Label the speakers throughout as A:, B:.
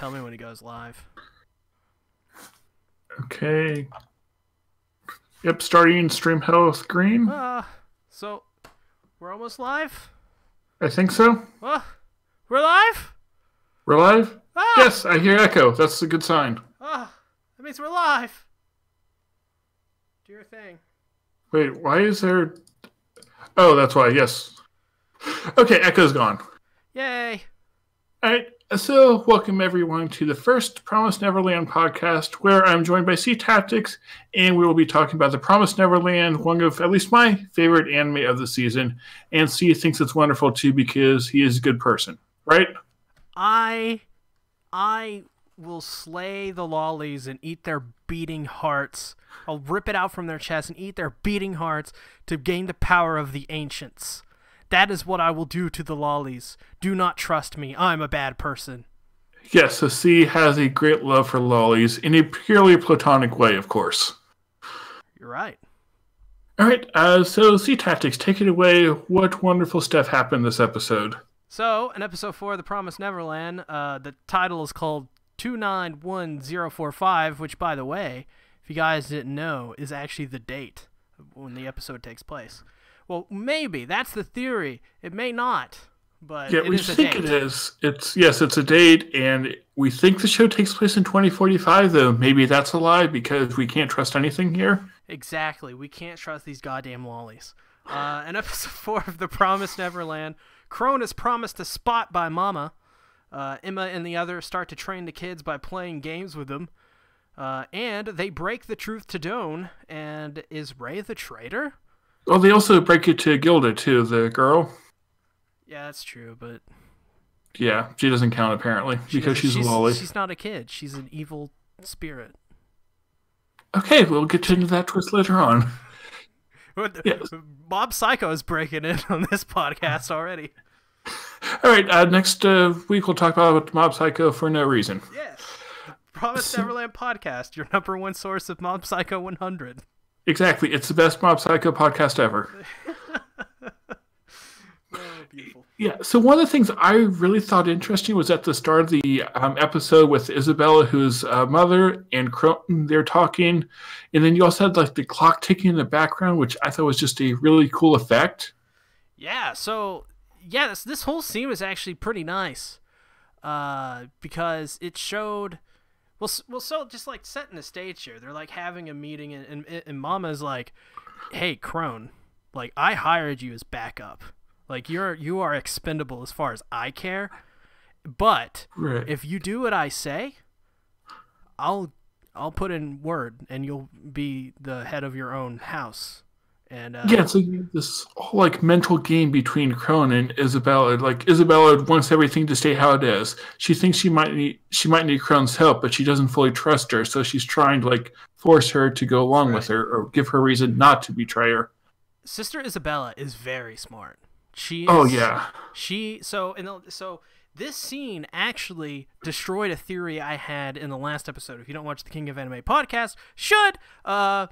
A: tell me when he goes live.
B: Okay. Yep, starting stream health green.
A: So we're almost live?
B: I think so.
A: We're live?
B: We're live?
A: Ah!
B: Yes, I hear echo. That's a good sign.
A: That means we're live. Do your thing.
B: Wait, why is there... Oh, that's why, yes. Okay, echo's gone.
A: Yay.
B: Alright, so welcome everyone to the first Promised Neverland podcast, where I'm joined by C Tactics, and we will be talking about the Promised Neverland, one of at least my favorite anime of the season, and C thinks it's wonderful too because he is a good person, right?
A: I will slay the lollies and eat their beating hearts. I'll rip it out from their chest and eat their beating hearts to gain the power of the ancients. That is what I will do to the lollies. Do not trust me. I'm a bad person.
B: Yes, so C has a great love for lollies in a purely platonic way, of course.
A: You're right.
B: All right, so C Tactics, take it away. What wonderful stuff happened this episode?
A: So, in episode 4 of The Promised Neverland, the title is called 291045, which, by the way, if you guys didn't know, is actually the date when the episode takes place. Well, maybe. That's the theory. It may not, but
B: yeah,
A: it
B: we
A: is a
B: think
A: date.
B: it is. It's a date, and we think the show takes place in 2045, though maybe that's a lie because we can't trust anything here.
A: Exactly. We can't trust these goddamn lollies. In episode 4 of The Promised Neverland, Crone is promised a spot by Mama. Emma and the others start to train the kids by playing games with them. And they break the truth to Doan. And is Ray the traitor?
B: Well, they also break it to Gilda, too, the girl.
A: Yeah, that's true, but...
B: Yeah, she doesn't count, apparently, because she's a lolly.
A: She's not a kid. She's an evil spirit.
B: Okay, we'll get into that twist later on.
A: Yes. Mob Psycho is breaking in on this podcast already.
B: All right, next week we'll talk about Mob Psycho for no reason.
A: Yes. The Promised Neverland podcast, your number one source of Mob Psycho 100.
B: Exactly. It's the best Mob Psycho podcast ever.
A: Oh, beautiful.
B: Yeah, so one of the things I really thought interesting was at the start of the episode with Isabella, whose mother and Croton, they're talking, and then you also had like the clock ticking in the background, which I thought was just a really cool effect.
A: Yeah, so, yeah, this whole scene was actually pretty nice because it showed... Well, so just like setting the stage here, they're like having a meeting, and Mama's like, "Hey, Crone, like I hired you as backup. Like you are expendable as far as I care. But
B: Right.
A: if you do what I say, I'll put in word, and you'll be the head of your own house." And
B: Yeah, it's like this whole like mental game between Crone and Isabella. Like Isabella wants everything to stay how it is. She thinks she might need Crone's help, but she doesn't fully trust her, so she's trying to like force her to go along with her or give her a reason not to betray her.
A: Sister Isabella is very smart. She is,
B: Oh yeah.
A: So this scene actually destroyed a theory I had in the last episode. If you don't watch the King of Anime podcast, should
B: The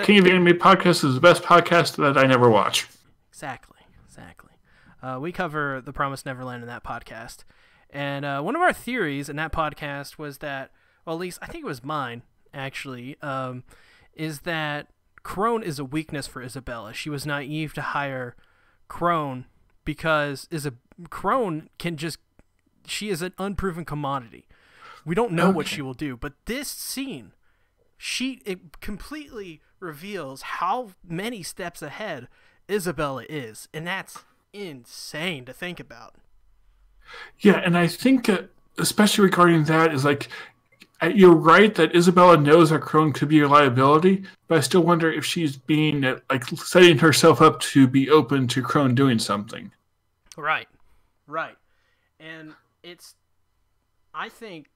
B: King of Anime podcast is the best podcast that I never watch.
A: Exactly. We cover The Promised Neverland in that podcast. And one of our theories in that podcast was that, well, at least I think it was mine, actually, is that Crone is a weakness for Isabella. She was naive to hire Crone because Crone she is an unproven commodity. We don't know what she will do, but this scene... it completely reveals how many steps ahead Isabella is, and that's insane to think about.
B: Yeah, and I think especially regarding that is like you're right that Isabella knows that Crone could be a liability, but I still wonder if she's being like setting herself up to be open to Crone doing something.
A: Right, and I think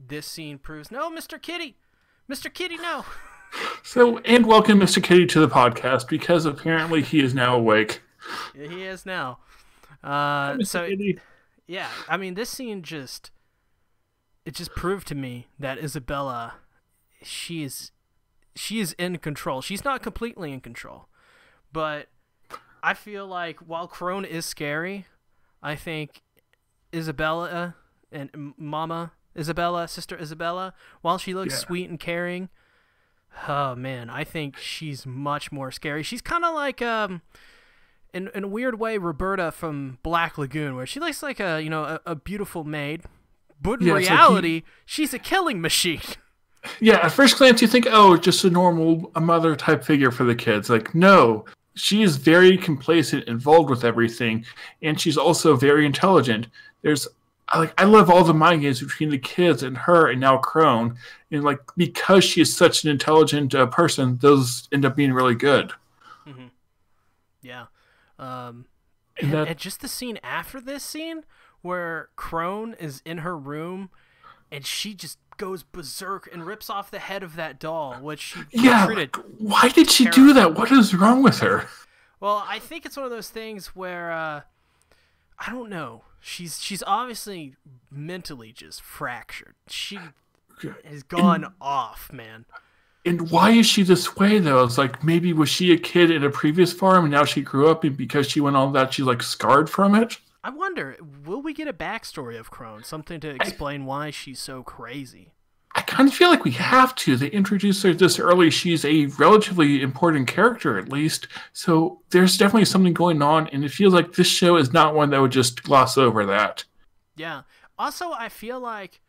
A: this scene proves no, Mr. Kitty, no.
B: So, and welcome Mr. Kitty to the podcast, because apparently he is now awake.
A: Yeah, he is now.
B: Kitty.
A: Yeah, I mean, this scene just proved to me that Isabella, she is in control. She's not completely in control, but I feel like while Crone is scary, I think Isabella and Mama Isabella, Sister Isabella, while she looks
B: Yeah.
A: sweet and caring, oh man, I think she's much more scary. She's kind of like in a weird way Roberta from Black Lagoon, where she looks like a beautiful maid, but in
B: Yeah, it's like
A: reality, she's a killing machine.
B: Yeah, at first glance, you think, oh, just a mother type figure for the kids. Like, no, she is very complacent, involved with everything, and she's also very intelligent. I love all the mind games between the kids and her, and now Crone, and like because she is such an intelligent person, those end up being really good.
A: Mm-hmm. Yeah,
B: And
A: and just the scene after this scene where Crone is in her room, and she just goes berserk and rips off the head of that doll, which she treated.
B: Why did she do that? What is wrong with her?
A: Well, I think it's one of those things where I don't know. She's obviously mentally just fractured. She has gone off, man.
B: And why is she this way, though? It's like, maybe was she a kid in a previous farm, and now she grew up, and because she went all that, she's like scarred from it?
A: I wonder, will we get a backstory of Crone? Something to explain why she's so crazy?
B: I kind of feel like we have to. They introduced her this early. She's a relatively important character, at least. So there's definitely something going on, and it feels like this show is not one that would just gloss over that.
A: Yeah. Also, I feel like,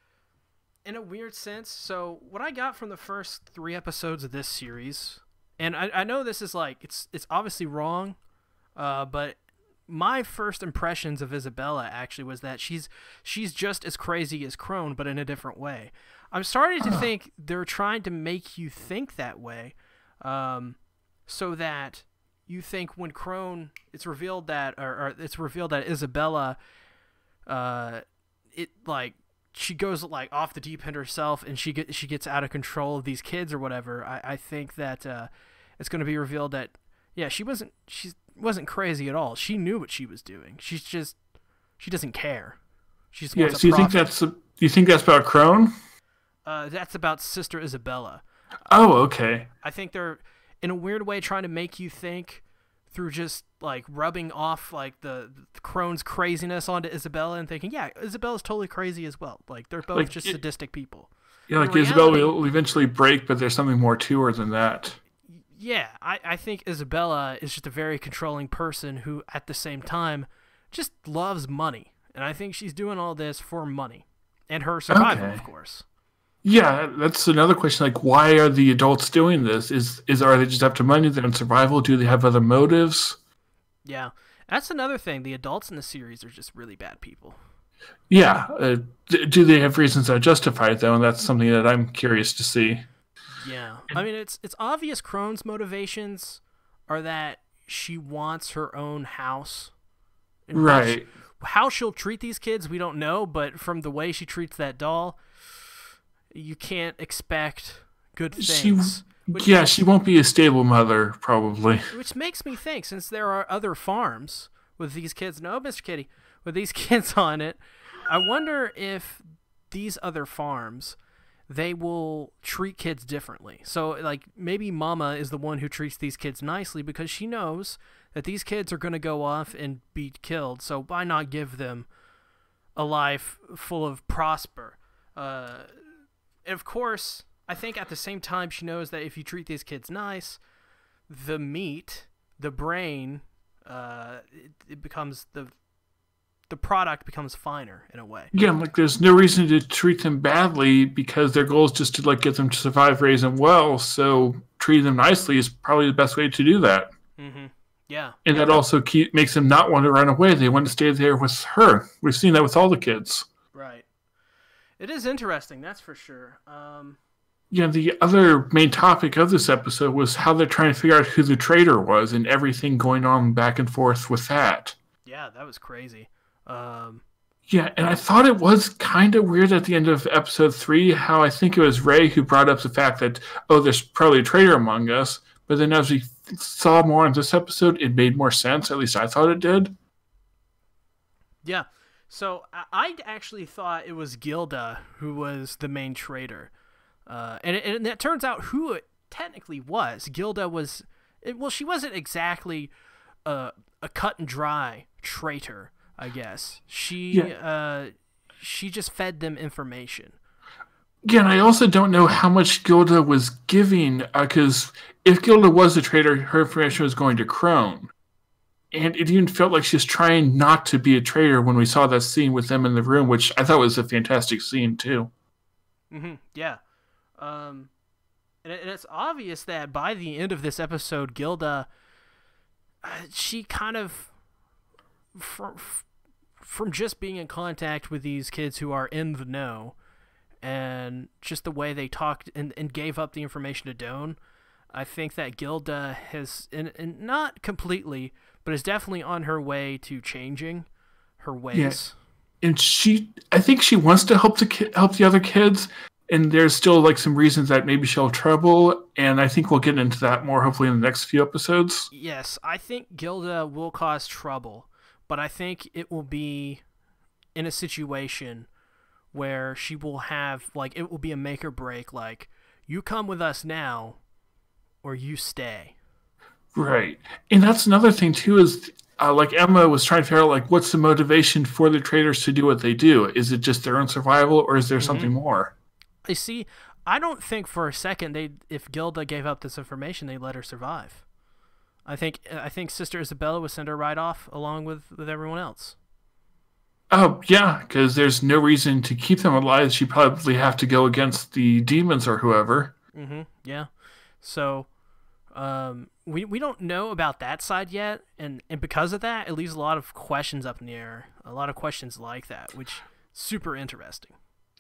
A: in a weird sense, so what I got from the first 3 episodes of this series, and I know this is like, it's obviously wrong, but my first impressions of Isabella actually was that she's just as crazy as Crone, but in a different way. I'm starting to think they're trying to make you think that way, so that you think when Crone, it's revealed that, or it's revealed that Isabella, she goes like off the deep end herself, and she gets out of control of these kids or whatever. I think that it's going to be revealed that she wasn't crazy at all. She knew what she was doing. She doesn't care. She just wants
B: so
A: a profit.
B: do you think that's about Crone?
A: That's about Sister Isabella.
B: Oh, okay.
A: I think they're in a weird way trying to make you think through just like rubbing off like the Crone's craziness onto Isabella and thinking, yeah, Isabella's totally crazy as well. Like they're both just sadistic people.
B: Yeah, like Isabella will eventually break, but there's something more to her than that.
A: Yeah, I think Isabella is just a very controlling person who, at the same time, just loves money. And I think she's doing all this for money. And her survival, of course.
B: Yeah, that's another question. Like, why are the adults doing this? Are they just after money? They're in survival? Do they have other motives?
A: Yeah, that's another thing. The adults in the series are just really bad people.
B: Yeah. Do they have reasons that justify it, though? And that's something that I'm curious to see.
A: Yeah. I mean, it's obvious Crone's motivations are that she wants her own house.
B: Right.
A: How she'll treat these kids, we don't know, but from the way she treats that doll, you can't expect good things.
B: She won't be a stable mother, probably.
A: Which makes me think, since there are other farms with these kids, no, Mr. Kitty, with these kids on it, I wonder if these other farms, they will treat kids differently. So, like, maybe Mama is the one who treats these kids nicely because she knows that these kids are going to go off and be killed. So why not give them a life full of prosper? Of course, I think at the same time she knows that if you treat these kids nice, the meat, the brain, it becomes the product becomes finer in a way.
B: Yeah, like there's no reason to treat them badly because their goal is just to like get them to survive, raise them well. So treating them nicely is probably the best way to do that.
A: Mm-hmm. Yeah,
B: and that also makes them not want to run away. They want to stay there with her. We've seen that with all the kids.
A: Right. It is interesting, that's for sure.
B: Yeah, the other main topic of this episode was how they're trying to figure out who the traitor was and everything going on back and forth with that.
A: Yeah, that was crazy.
B: Yeah, and I thought it was kind of weird at the end of episode 3 how I think it was Ray who brought up the fact that, there's probably a traitor among us. But then as we saw more in this episode, it made more sense. At least I thought it did.
A: Yeah. So I actually thought it was Gilda who was the main traitor. And it turns out who it technically was. Gilda was... she wasn't exactly a cut and dry traitor, I guess. She she just fed them information.
B: Yeah, and I also don't know how much Gilda was giving, because if Gilda was a traitor, her information was going to Crone. And it even felt like she was trying not to be a traitor when we saw that scene with them in the room, which I thought was a fantastic scene, too.
A: Mm-hmm. Yeah. And it's obvious that by the end of this episode, Gilda, she kind of, from just being in contact with these kids who are in the know, and just the way they talked and gave up the information to Doan, I think that Gilda has, and not completely, but is definitely on her way to changing her ways.
B: Yeah. And I think she wants to help the other kids, and there's still like some reasons that maybe she'll have trouble, and I think we'll get into that more hopefully in the next few episodes.
A: Yes, I think Gilda will cause trouble, but I think it will be in a situation where she will have, like, it will be a make or break, like, you come with us now, or you stay.
B: Right. And that's another thing, too, is like Emma was trying to figure out, like, what's the motivation for the traitors to do what they do? Is it just their own survival, or is there something more?
A: I see. I don't think for a second if Gilda gave up this information, they'd let her survive. I think Sister Isabella would send her right off along with everyone else.
B: Oh, yeah, because there's no reason to keep them alive. She'd probably have to go against the demons or whoever.
A: Mm-hmm. Yeah. So, we don't know about that side yet, and because of that, it leaves a lot of questions up in the air. A lot of questions like that, which is super interesting.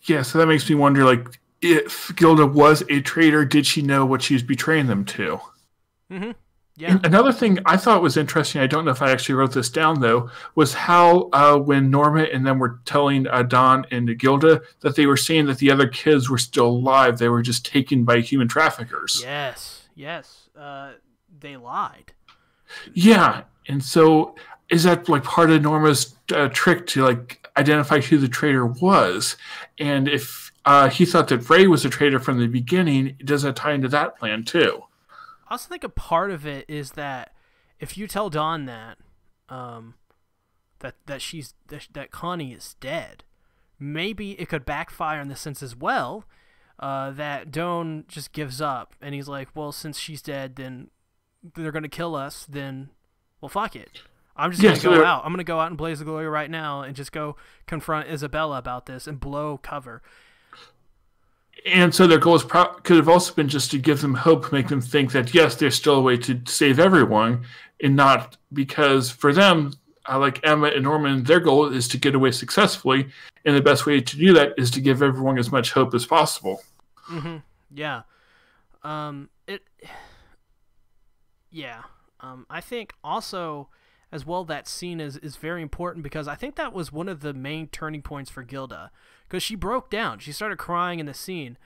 B: Yeah, so that makes me wonder, like, if Gilda was a traitor, did she know what she was betraying them to?
A: Mm-hmm. Yeah.
B: And another thing I thought was interesting, I don't know if I actually wrote this down, though, was how when Norma and them were telling Dawn and Gilda that they were saying that the other kids were still alive, they were just taken by human traffickers.
A: Yes. They lied.
B: Yeah, and so is that like part of Norma's trick to like identify who the traitor was? And if he thought that Ray was a traitor from the beginning, does that tie into that plan too?
A: I also think a part of it is that if you tell Dawn that that Connie is dead, maybe it could backfire in the sense as well that Doan just gives up and he's like, well, since she's dead, then they're gonna kill us. Then, well, fuck it. I'm just gonna go out. I'm gonna go out and blaze the glory right now and just go confront Isabella about this and blow cover.
B: And so their goal could have also been just to give them hope, make them think that, yes, there's still a way to save everyone, and not because for them, like Emma and Norman, their goal is to get away successfully, and the best way to do that is to give everyone as much hope as possible.
A: Mm-hmm. Yeah. I think also as well that scene is very important because I think that was one of the main turning points for Gilda because she broke down. She started crying in the scene.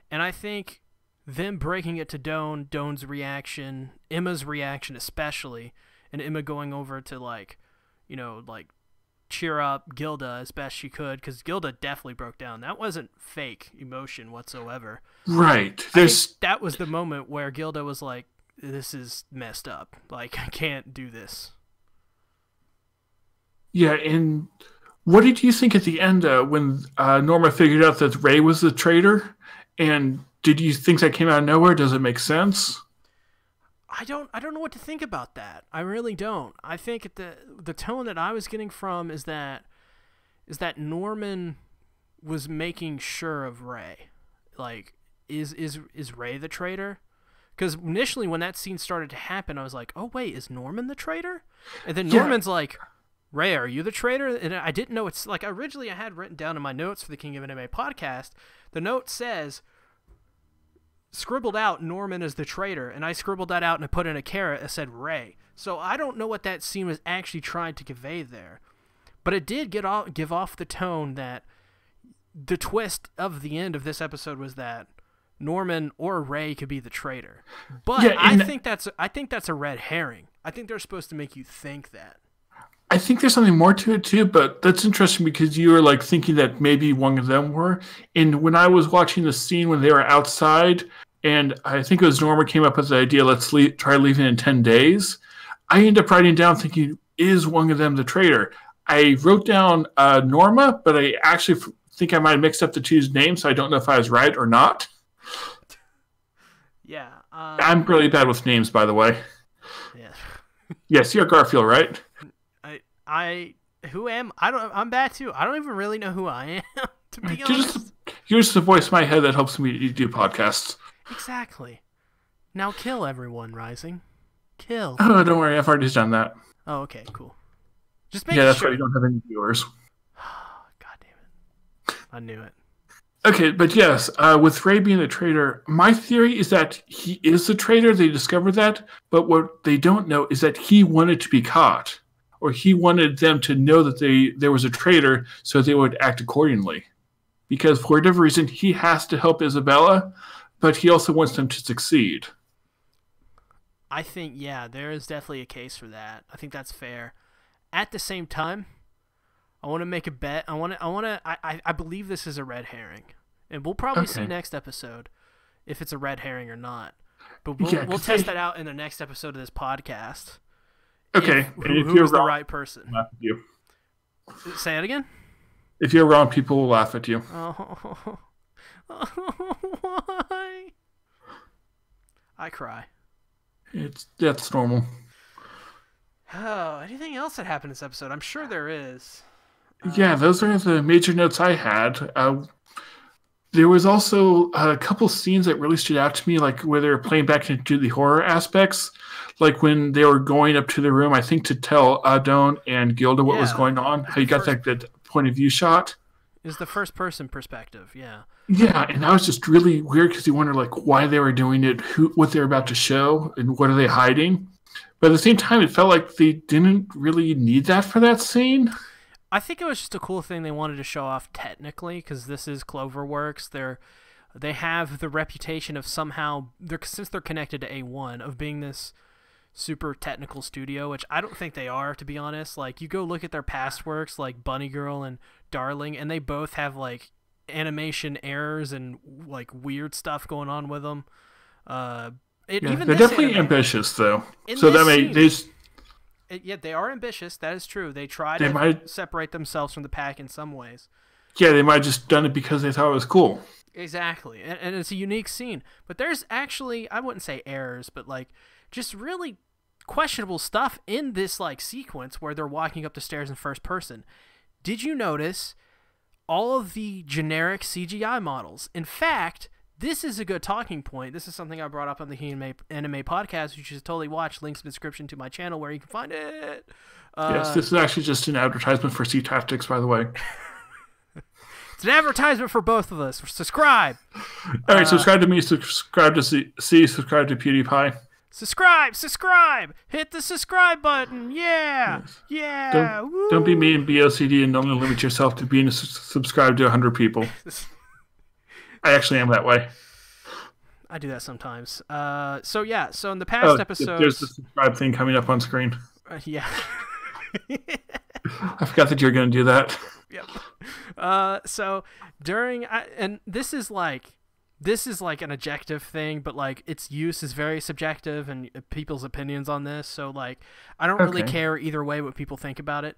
A: And I think them breaking it to Doan's reaction, Emma's reaction especially, and Emma going over to like cheer up Gilda as best she could because Gilda definitely broke down. That wasn't fake emotion whatsoever.
B: Right.
A: I think that was the moment where Gilda was like, this is messed up. Like, I can't do this.
B: Yeah, and what did you think at the end when Norma figured out that Ray was the traitor? And did you think that came out of nowhere? Does it make sense?
A: I don't know what to think about that. I really don't. I think the tone that I was getting from is that Norman was making sure of Ray. Like, is Ray the traitor? Because initially when that scene started to happen, I was like, oh wait, is Norman the traitor? And then Norman's like, Ray, are you the traitor? And I didn't know. It's like originally I had written down in my notes for the King of Anime podcast, the note says, scribbled out Norman as the traitor, and I scribbled that out and I put in a caret that said Ray. So I don't know what that scene was actually trying to convey there. But it did give off the tone that the twist of the end of this episode was that Norman or Ray could be the traitor. But yeah, I think that's a red herring. I think they're supposed to make you think that.
B: I think there's something more to it too, but that's interesting because you were like thinking that maybe one of them were. And when I was watching the scene when they were outside, and I think it was Norma came up with the idea, let's try leaving in 10 days. I ended up writing down thinking, is one of them the traitor? I wrote down Norma, but I actually think I might have mixed up the two's names, so I don't know if I was right or not.
A: Yeah.
B: I'm really bad with names, by the way.
A: Yeah.
B: Yes, you're Garfield, right?
A: I'm bad too. I don't even really know who I am, to be honest.
B: You're just the voice in my head that helps me do podcasts.
A: Exactly. Now kill everyone, Rising. Kill.
B: Oh, don't worry, I've already done that.
A: Oh, okay, cool. Just
B: Yeah, that's why you don't have any viewers.
A: God damn it. I knew it.
B: Okay, but yes, with Ray being the traitor, my theory is that he is the traitor. They discovered that, but what they don't know is that he wanted to be caught, or he wanted them to know that there was a traitor, so they would act accordingly. Because for whatever reason, he has to help Isabella, but he also wants them to succeed.
A: I think, yeah, there is definitely a case for that. I think that's fair. At the same time, I want to make a bet. I believe this is a red herring, and we'll probably see next episode if it's a red herring or not. But we'll test that out in the next episode of this podcast.
B: Okay,
A: who's the right person?
B: Laugh at you.
A: Say it again.
B: If you're wrong, people will laugh at you.
A: Oh, why? I cry.
B: That's normal.
A: Oh, anything else that happened this episode? I'm sure there is.
B: Yeah, those are the major notes I had. There was also a couple scenes that really stood out to me, like where they were playing back into the horror aspects, like when they were going up to the room, I think, to tell Adon and Gilda what was going on. How you got that point of view shot.
A: Is the first person perspective, yeah.
B: Yeah, and that was just really weird because you wonder like why they were doing it, what they're about to show, and what are they hiding. But at the same time, it felt like they didn't really need that for that scene.
A: I think it was just a cool thing they wanted to show off technically, because this is Clover Works. They have the reputation of somehow, since they're connected to A1, of being this super technical studio, which I don't think they are, to be honest. Like, you go look at their past works, like Bunny Girl and Darling, and they both have like animation errors and like weird stuff going on with them.
B: They're definitely ambitious, though. So
A: they are ambitious. That is true. They try to separate themselves from the pack in some ways.
B: Yeah, they might have just done it because they thought it was cool.
A: Exactly, and it's a unique scene. But there's actually, I wouldn't say errors, but like just really questionable stuff in this like sequence where they're walking up the stairs in first person. Did you notice all of the generic CGI models? In fact, this is a good talking point. This is something I brought up on the Anime podcast. You should totally watch. Links in the description to my channel where you can find it.
B: Yes, this is actually just an advertisement for C Tactics, by the way.
A: It's an advertisement for both of us. Subscribe.
B: All right, subscribe to me. Subscribe to C. Subscribe to PewDiePie.
A: Subscribe. Hit the subscribe button. Yeah. Yes. Yeah.
B: Don't be me and be OCD and only limit yourself to being subscribed to 100 people. I actually am that way.
A: I do that sometimes. So in the past episodes...
B: There's the subscribe thing coming up on screen.
A: Yeah.
B: I forgot that you were going to do that.
A: Yep. So during... and this is like an objective thing, but like its use is very subjective and people's opinions on this. So like I don't really care either way what people think about it.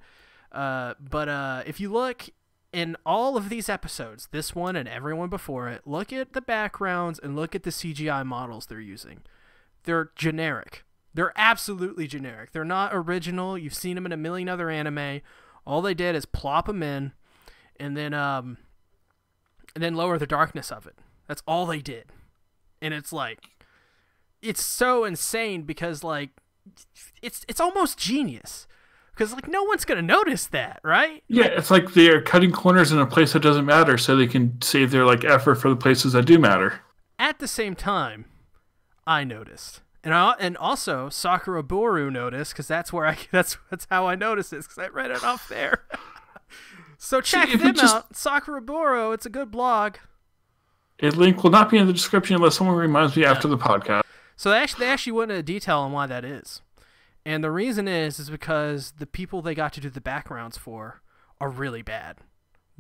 A: But if you look... in all of these episodes, this one and everyone before it, look at the backgrounds and look at the CGI models they're using. They're generic. They're absolutely generic. They're not original. You've seen them in a million other anime. All they did is plop them in and then lower the darkness of it. That's all they did. And it's like, it's so insane because like, it's almost genius. Because, like, no one's going to notice that, right?
B: Yeah, it's like they're cutting corners in a place that doesn't matter so they can save their, like, effort for the places that do matter.
A: At the same time, I noticed. And also, Sakura Boru noticed, because that's how I noticed this, because I read it off there. So check them out. Sakura Boru, it's a good blog.
B: A link will not be in the description unless someone reminds me after the podcast.
A: So they actually went into detail on why that is. And the reason is because the people they got to do the backgrounds for are really bad.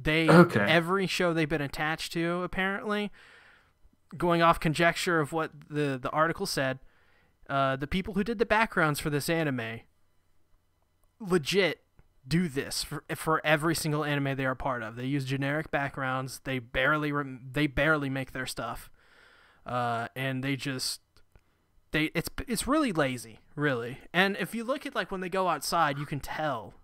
A: Every show they've been attached to, apparently, going off conjecture of what the article said, the people who did the backgrounds for this anime legit do this for every single anime they are part of. They use generic backgrounds. They barely make their stuff, and it's really lazy, really. And if you look at like when they go outside, you can tell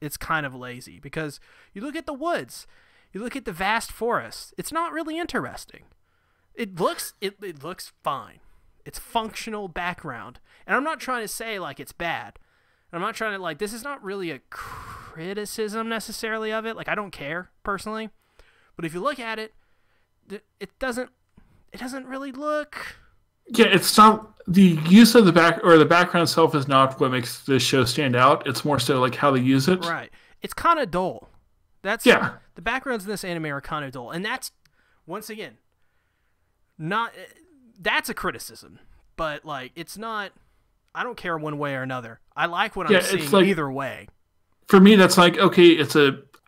A: it's kind of lazy because you look at the woods, you look at the vast forest. It's not really interesting. It looks fine. It's functional background, and I'm not trying to say like it's bad. I'm not trying to like this is not really a criticism necessarily of it. Like I don't care personally, but if you look at it, it doesn't really look.
B: Yeah, it's not the use of the background itself is not what makes this show stand out. It's more so like how they use it.
A: Right. It's kind of dull. The backgrounds in this anime are kind of dull, and that's once again that's a criticism, but like it's not. I don't care one way or another. I like what I'm seeing like, either way.
B: For me, that's like okay.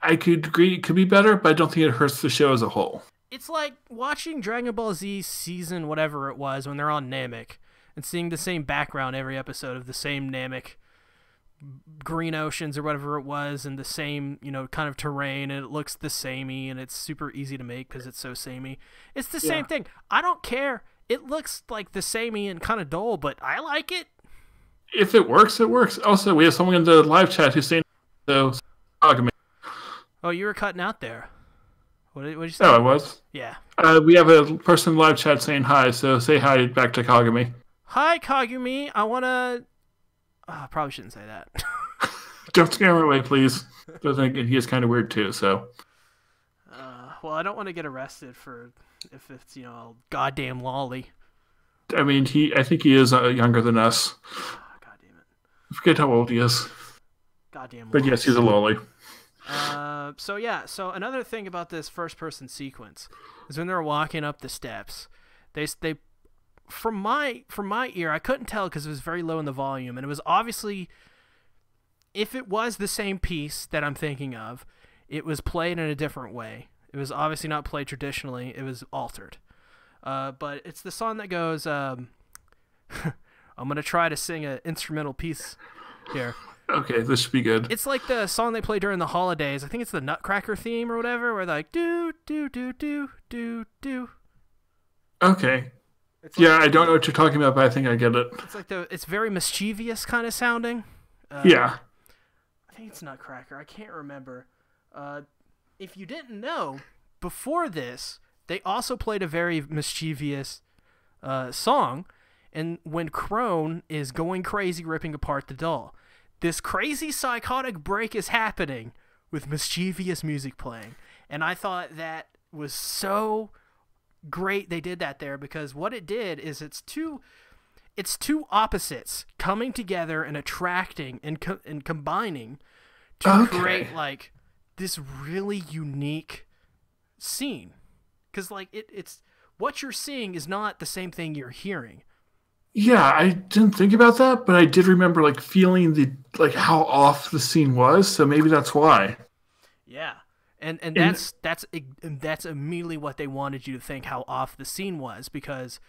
B: I could agree it could be better, but I don't think it hurts the show as a whole.
A: It's like watching Dragon Ball Z season whatever it was when they're on Namek and seeing the same background every episode of the same Namek green oceans or whatever it was and the same, kind of terrain, and it looks the samey and it's super easy to make because it's so samey. It's the same thing. I don't care. It looks like the samey and kind of dull, but I like it.
B: If it works, it works. Also, we have someone in the live chat who's saying so.
A: Oh, you were cutting out there. What did you say?
B: Oh, I was?
A: Yeah.
B: We have a person in the live chat saying hi, so say hi back to Kagami.
A: Hi, Kagami. I want to... I probably shouldn't say that.
B: Don't scare him away, please. He is kind of weird, too, so...
A: Well, I don't want to get arrested for if it's, a goddamn lolly.
B: I mean, I think he is younger than us.
A: God damn it.
B: I forget how old he is.
A: Goddamn.
B: But yes, he's a lolly.
A: So another thing about this first-person sequence is when they're walking up the steps, they from my ear, I couldn't tell because it was very low in the volume, and it was obviously, if it was the same piece that I'm thinking of, it was played in a different way. It was obviously not played traditionally. It was altered. But it's the song that goes, I'm going to try to sing an instrumental piece here.
B: Okay, this should be good.
A: It's like the song they play during the holidays. I think it's the Nutcracker theme or whatever, where they're like, do, do, do, do, do, do.
B: Okay. I don't know what you're talking about, but I think I get it.
A: It's like it's very mischievous kind of sounding.
B: Yeah.
A: I think it's Nutcracker. I can't remember. If you didn't know, before this, they also played a very mischievous song, and when Crone is going crazy ripping apart the doll, this crazy psychotic break is happening with mischievous music playing. And I thought that was so great they did that there, because what it did is it's two opposites coming together and attracting and combining to create like this really unique scene. Because like it's what you're seeing is not the same thing you're hearing.
B: Yeah, I didn't think about that, but I did remember like feeling how off the scene was, so maybe that's why.
A: Yeah. And that's immediately what they wanted you to think, how off the scene was, because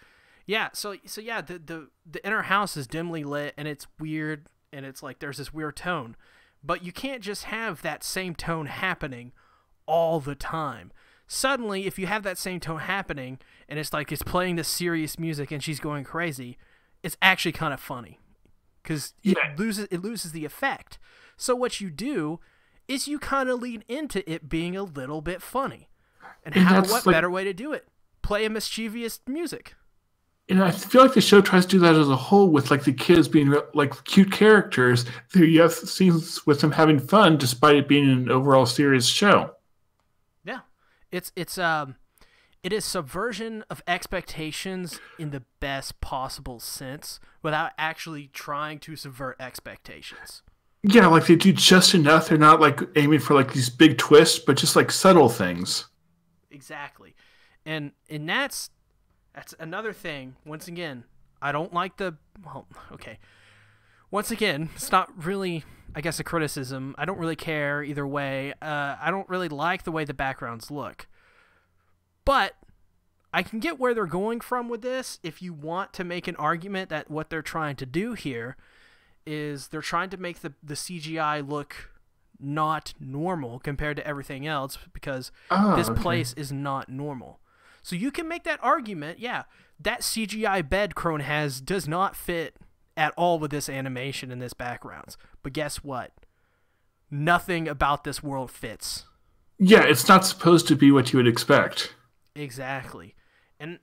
A: the inner house is dimly lit and it's weird and it's like there's this weird tone. But you can't just have that same tone happening all the time. Suddenly, if you have that same tone happening and it's like it's playing this serious music and she's going crazy, it's actually kind of funny because it loses the effect. So what you do is you kind of lean into it being a little bit funny. And what better way to do it? Play a mischievous music.
B: And I feel like the show tries to do that as a whole with like the kids being like cute characters. You have scenes with them having fun despite it being an overall serious show.
A: Yeah. It is subversion of expectations in the best possible sense without actually trying to subvert expectations.
B: Yeah, like they do just enough. They're not like aiming for like these big twists, but just like subtle things.
A: Exactly. And that's another thing. Once again, I don't like once again, it's not really, I guess, a criticism. I don't really care either way. I don't really like the way the backgrounds look. But I can get where they're going from with this if you want to make an argument that what they're trying to do here is they're trying to make the CGI look not normal compared to everything else because this place is not normal. So you can make that argument, yeah, that CGI bed Crone has does not fit at all with this animation and this backgrounds. But guess what? Nothing about this world fits.
B: Yeah, it's not supposed to be what you would expect.
A: Exactly. And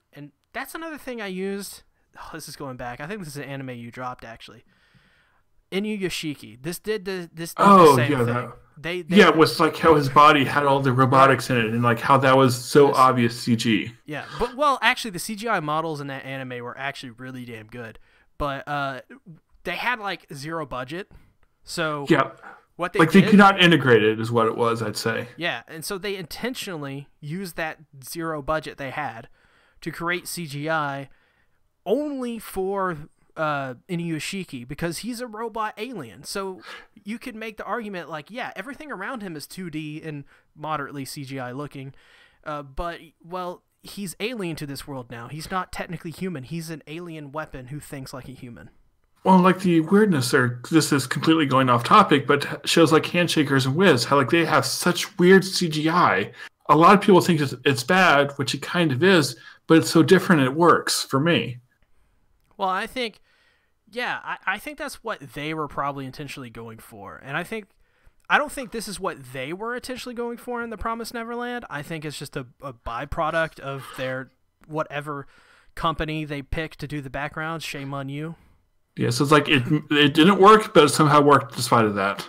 A: that's another thing I used. Oh, this is going back. I think this is an anime you dropped, actually. Inuyashiki. This did the same thing. It
B: was like how his body had all the robotics in it, and like how that was so obvious CG.
A: Yeah, but well, actually, the CGI models in that anime were actually really damn good. But they had like zero budget, so what they
B: could not integrate it, is what it was. I'd say.
A: Yeah, and so they intentionally used that zero budget they had to create CGI only for Inuyashiki, because he's a robot alien. So you could make the argument like, yeah, everything around him is 2D and moderately CGI looking, but well, he's alien to this world now. He's not technically human. He's an alien weapon who thinks like a human.
B: Well, like the weirdness there, this is completely going off topic, but shows like Handshakers and Wiz, how like they have such weird CGI. A lot of people think it's bad, which it kind of is, but it's so different it works for me.
A: Well, I think, yeah, I think that's what they were probably intentionally going for. And I don't think this is what they were intentionally going for in The Promised Neverland. I think it's just a byproduct of their whatever company they picked to do the backgrounds. Shame on you.
B: Yeah, so it's like it didn't work, but it somehow worked despite of that.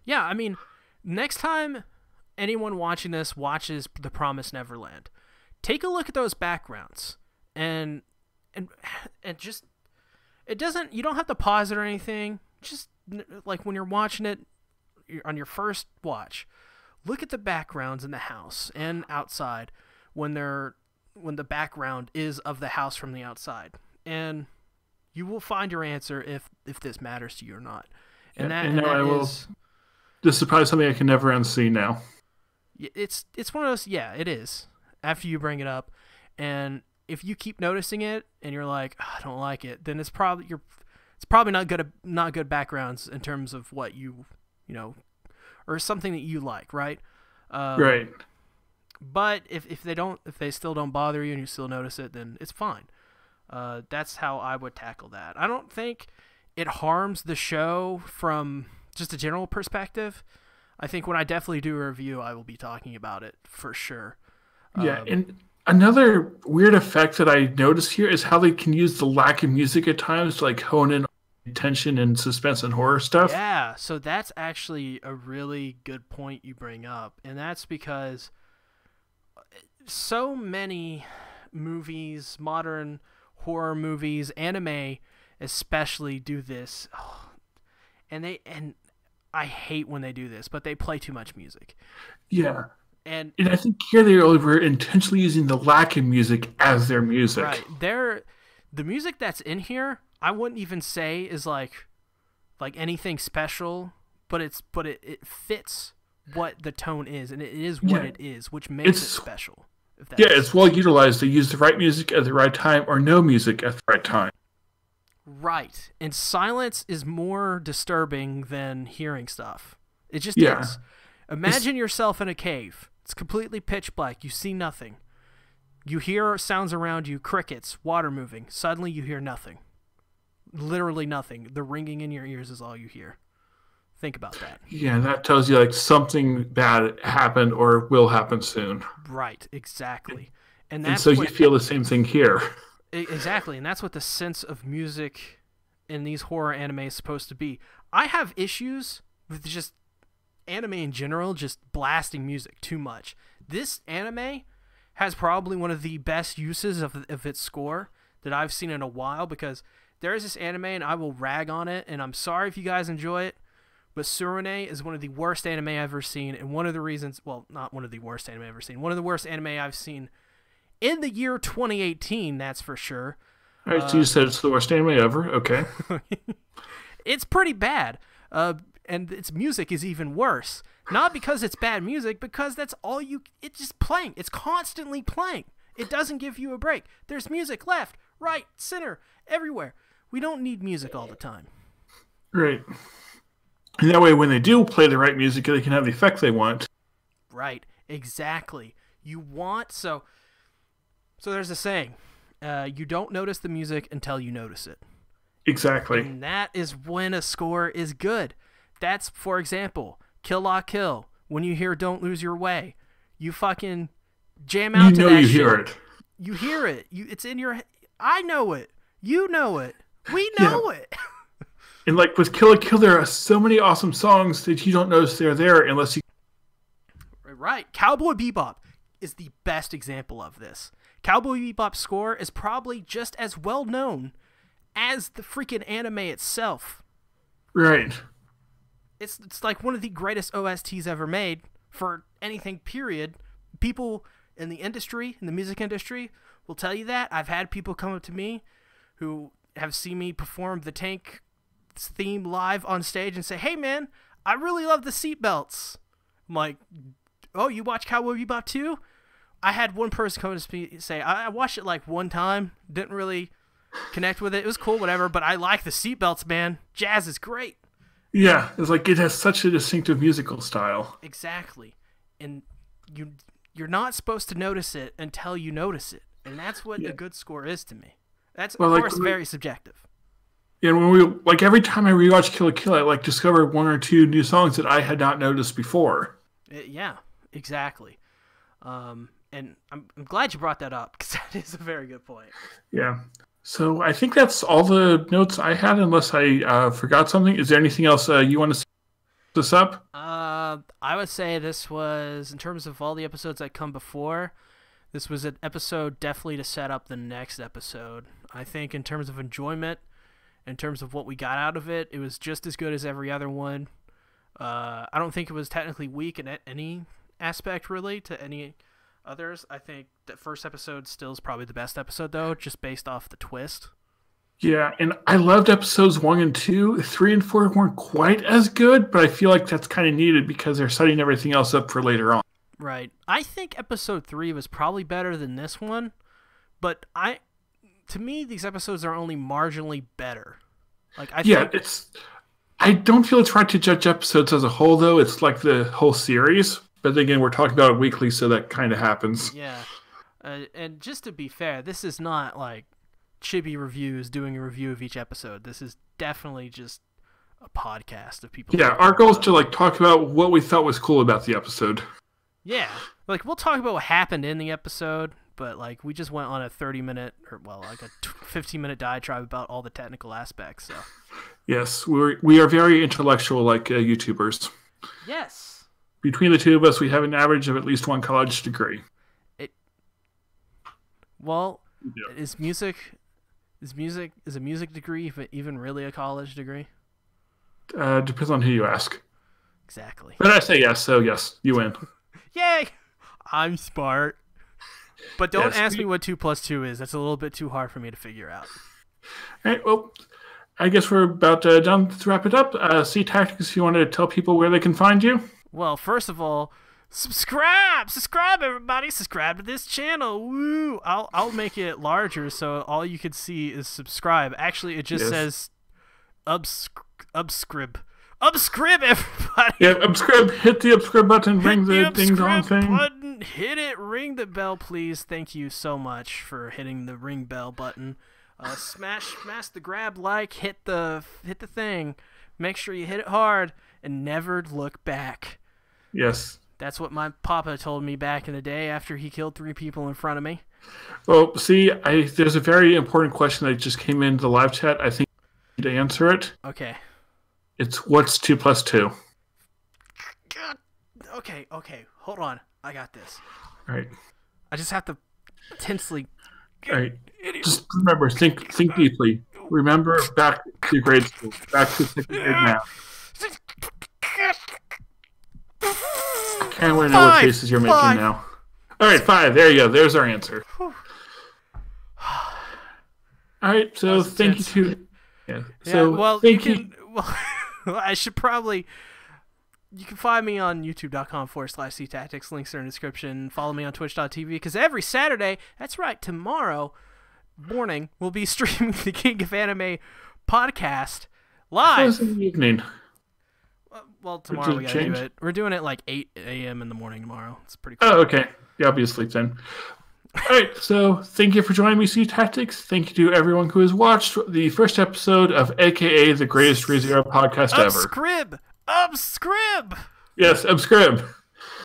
A: Yeah, I mean, next time anyone watching this watches The Promised Neverland, take a look at those backgrounds and just, it doesn't, you don't have to pause it or anything. Just like when you're watching it on your first watch, look at the backgrounds in the house and outside when the background is of the house from the outside, and you will find your answer if this matters to you or not. And
B: this is probably something I can never unsee now.
A: It's one of those. Yeah, it is. After you bring it up, and if you keep noticing it and you're like, oh, I don't like it, then it's probably not good backgrounds in terms of what you know, or something that you like, right?
B: Right.
A: But if they still don't bother you and you still notice it, then it's fine. That's how I would tackle that. I don't think it harms the show from just a general perspective. I think when I definitely do a review, I will be talking about it for sure.
B: Yeah, and another weird effect that I noticed here is how they can use the lack of music at times to like hone in on tension and suspense and horror stuff.
A: Yeah, so that's actually a really good point you bring up, and that's because so many movies, modern horror movies, anime especially, do this. Oh, and I hate when they do this, but they play too much music.
B: Yeah. And I think here they were intentionally using the lack of music as their music.
A: Right. The music that's in here, I wouldn't even say is like anything special, but it fits what the tone is, and it is what it is, which makes it special.
B: It's well utilized. They use the right music at the right time, or no music at the right time.
A: Right. And silence is more disturbing than hearing stuff. It just is. Imagine yourself in a cave. It's completely pitch black. You see nothing. You hear sounds around you, crickets, water moving. Suddenly you hear nothing. Literally nothing. The ringing in your ears is all you hear. Think about that.
B: Yeah, that tells you like something bad happened or will happen soon.
A: Right, exactly.
B: And so you feel the same thing here.
A: Exactly, and that's what the sense of music in these horror anime is supposed to be. I have issues with just anime in general, just blasting music too much. This anime has probably one of the best uses of its score that I've seen in a while, because there is this anime, and I will rag on it, and I'm sorry if you guys enjoy it, but Surune is one of the worst anime I've ever seen, and one of the reasons, well, not one of the worst anime I've ever seen, one of the worst anime I've seen in the year 2018, that's for sure.
B: All right, so you said it's the worst anime ever. Okay.
A: It's pretty bad, and its music is even worse. Not because it's bad music, because that's all it's just playing. It's constantly playing. It doesn't give you a break. There's music left, right, center, everywhere. We don't need music all the time.
B: Right. And that way, when they do play the right music, they can have the effect they want.
A: Right, exactly. You want so there's a saying, you don't notice the music until you notice it.
B: Exactly.
A: And that is when a score is good. That's, for example, Kill La Kill. When you hear Don't Lose Your Way, you fucking jam out to that shit.
B: You hear it.
A: You hear it. It's in your head. I know it. You know it. We know it.
B: And like with Kill La Kill, there are so many awesome songs that you don't notice they're there unless you...
A: Right. Cowboy Bebop is the best example of this. Cowboy Bebop's score is probably just as well known as the freaking anime itself.
B: Right.
A: It's like one of the greatest OSTs ever made for anything, period. People in the industry, in the music industry, will tell you that. I've had people come up to me who have seen me perform the Tank theme live on stage and say, "Hey man, I really love the seatbelts." I'm like, "Oh, you watch Cowboy Bebop too?" I had one person come to me and say, "I watched it like one time, didn't really connect with it. It was cool, whatever, but I like the seatbelts, man. Jazz is great."
B: Yeah, it's like it has such a distinctive musical style.
A: Exactly. And you're not supposed to notice it until you notice it. And that's what a good score is to me. That's, of course, very subjective.
B: Yeah, every time I rewatch Kill La Kill, I discover one or two new songs that I had not noticed before.
A: Yeah, exactly. And I'm glad you brought that up, because that is a very good point.
B: Yeah. So I think that's all the notes I had, unless I forgot something. Is there anything else you want to set this up?
A: I would say this was, in terms of all the episodes that come before, this was an episode definitely to set up the next episode. I think in terms of enjoyment, in terms of what we got out of it, it was just as good as every other one. I don't think it was technically weak in any aspect, really, to any others. I think the first episode still is probably the best episode, though, just based off the twist.
B: Yeah, and I loved episodes 1 and 2. 3 and 4 weren't quite as good, but I feel like that's kind of needed because they're setting everything else up for later on.
A: Right. I think episode 3 was probably better than this one, but to me, these episodes are only marginally better.
B: I don't feel it's right to judge episodes as a whole, though. It's like the whole series. But again, we're talking about it weekly, so that kind of happens.
A: Yeah. And just to be fair, this is not like Chibi Reviews doing a review of each episode. This is definitely just a podcast of people.
B: Yeah, our goal is to talk about what we thought was cool about the episode.
A: Yeah. We'll talk about what happened in the episode, but we just went on a 30-minute, or a 15-minute diatribe about all the technical aspects, so.
B: Yes, we are very intellectual YouTubers.
A: Yes.
B: Between the two of us, we have an average of at least one college degree.
A: Is a music degree even really a college degree?
B: Depends on who you ask.
A: Exactly.
B: But I say yes, so yes, you win.
A: Yay! I'm smart. But don't ask me what 2 + 2 is. That's a little bit too hard for me to figure out.
B: All right, well, I guess we're about done to wrap it up. C Tactics, if you want to tell people where they can find you.
A: Well, first of all, subscribe, everybody, subscribe to this channel. Woo! I'll make it larger so all you can see is subscribe. Actually, it just says ubscrib, everybody.
B: Yeah, ubscrib. Hit the ubscrib button. Ring the ding dong thing.
A: Button. Hit it. Ring the bell, please. Thank you so much for hitting the ring bell button. Smash the grab like. Hit the thing. Make sure you hit it hard and never look back.
B: Yes.
A: That's what my papa told me back in the day after he killed 3 people in front of me.
B: Well, see, there's a very important question that just came into the live chat. I think you need to answer it.
A: Okay.
B: It's what's 2 + 2?
A: Okay. Hold on. I got this.
B: All right.
A: I just have to tensely...
B: All right. Just remember, think deeply. Remember back to grade school. Back to 2nd grade math. I kind of want to know what faces you're making now. All right, 5. There you go. There's our answer. All right, so thank you to... Yeah. So
A: well, you can... Well, I should probably... You can find me on youtube.com/ctactics. Links are in the description. Follow me on twitch.tv, because every Saturday, that's right, tomorrow morning, we'll be streaming the King of Anime podcast live.
B: In the evening.
A: Well, tomorrow we gotta do it. We're doing it like 8 a.m. in the morning tomorrow. It's pretty cool.
B: Oh, okay. Yeah, I'll be asleep then. All right, so thank you for joining me, C Tactics. Thank you to everyone who has watched the first episode of AKA the greatest ReZero podcast ever.
A: Ubscrib!
B: Yes, Ubscrib.